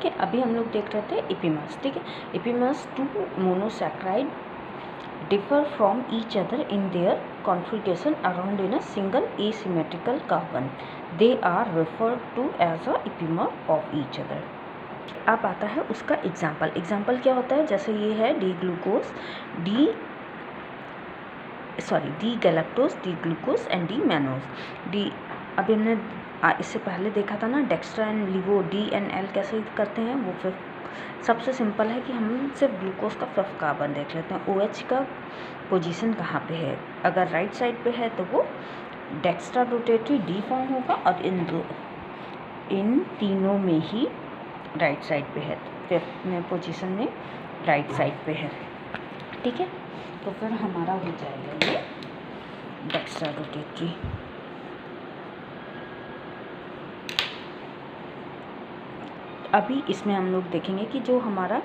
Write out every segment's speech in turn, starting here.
ठीक है, अभी हम लोग देख रहे थे एपीमर्स। ठीक है, epimers two monosaccharide differ from each other in their configuration around in a single asymmetrical carbon. They are referred to as a epimer of each other. अब आता है उसका एग्जाम्पल क्या होता है, जैसे ये है D galactose, D glucose and D mannose. D अभी हमने इससे पहले देखा था ना, Dijkstra and लिवो D and L कैसे करते हैं, वो फिर सबसे सिंपल है कि हम सिर्फ ग्लूकोज का 5th कार्बन देख लेते हैं। OH का पोजीशन कहाँ पे है, अगर राइट साइड पे है तो वो डेक्स्ट्रा रोटेटरी डी फॉर्म होगा, और इन तीनों में ही राइट साइड पे है, 5th में पोजीशन में राइट साइड पे है। ठीक है, तो फिर हमारा हो जाएगा ये डेक्स्ट्रा रोटेटरी। अभी इसमें हम लोग देखेंगे कि जो हमारा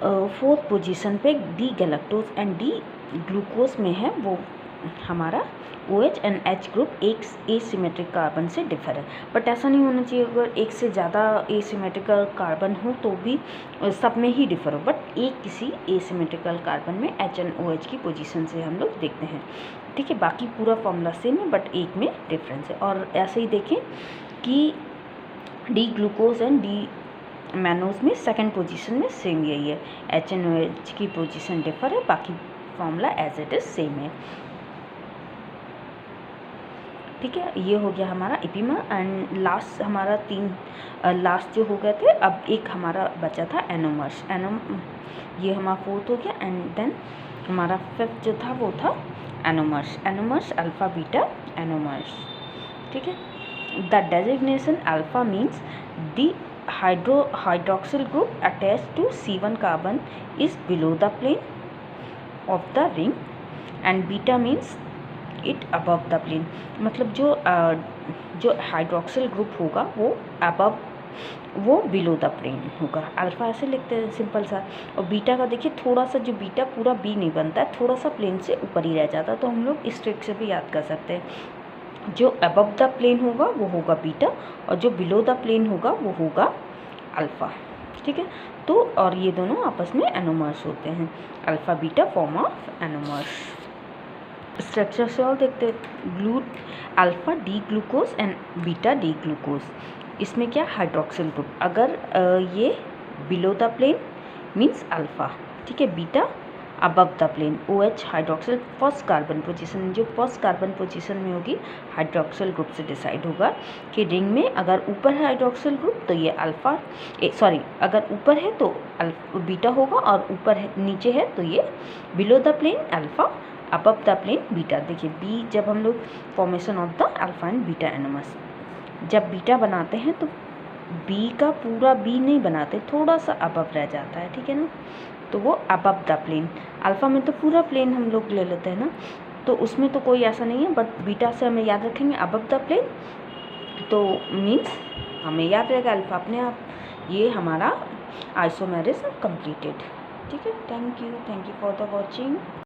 4th पोजीशन पे D galactose and D glucose में है, वो हमारा OH एंड H ग्रुप एक एसिमेट्रिक कार्बन से डिफर है। बट ऐसा नहीं होना चाहिए, अगर एक से ज़्यादा एसिमेट्रिकल कार्बन हो तो भी सब में ही डिफर हो, बट एक किसी एसिमेट्रिकल कार्बन में H एंड OH की पोजीशन से हम लोग देखते हैं। ठीक है, बाकी पूरा फॉर्मूला सेम है, बट एक में डिफरेंस है। और ऐसे ही देखें कि D glucose and D mannose में 2nd पोजीशन में सेम यही है, H एंड OH की पोजीशन डिफर है, बाकी formula as it is same है। ठीक है, ये हो गया हमारा एपीमर। एंड लास्ट हमारा लास्ट जो हो गए थे, अब एक हमारा बचा था एनोमर्स। ये हमारा 4th हो गया, एंड देन हमारा 5th जो था वो था एनोमर्स अल्फा बीटा एनोमर्स। ठीक है, the designation alpha means the hydroxyl group attached to C1 carbon is below the plane of the ring, and beta means it above the plane। मतलब जो hydroxyl group होगा वो above, वो below the plane होगा। Alpha ऐसे लिखते हैं simple सा, और बीटा का देखिए थोड़ा सा, जो बीटा पूरा बी नहीं बनता है, थोड़ा सा प्लेन से ऊपर ही रह जाता है, तो हम लोग इस ट्रिक से भी याद कर सकते हैं। जो अबव द प्लेन होगा वो होगा बीटा, और जो बिलो द प्लेन होगा वो होगा अल्फ़ा। ठीक है, तो और ये दोनों आपस में एनोमर्स होते हैं, alpha beta form of anomers. Structure से और देखते हैं, alpha D glucose and beta D glucose. इसमें क्या हाइड्रोक्सिल ग्रुप, अगर ये below the plane means alpha. ठीक है, beta above the plane, OH hydroxyl 1st carbon position, जो 1st कार्बन पोजीशन में होगी हाइड्रोक्सिल ग्रुप से डिसाइड होगा कि रिंग में अगर ऊपर है हाइड्रोक्सिल ग्रुप तो ये अगर ऊपर है तो बीटा होगा, और ऊपर है नीचे है तो ये below the plane alpha, above the plane beta. देखिए बी, जब हम लोग formation of the alpha and beta anomers, जब बीटा बनाते हैं तो बी का पूरा बी नहीं बनाते, थोड़ा सा अबव रह जाता है। ठीक है ना, तो वो अबव द प्लेन। अल्फ़ा में तो पूरा प्लेन हम लोग ले लेते हैं ना, तो उसमें तो कोई ऐसा नहीं है, बट बीटा से हमें याद रखेंगे अबव द प्लेन, तो मीन्स हमें याद रहेगा अल्फ़ा अपने आप। ये हमारा आइसोमेरिज्म कंप्लीटेड। ठीक है, thank you for the watching.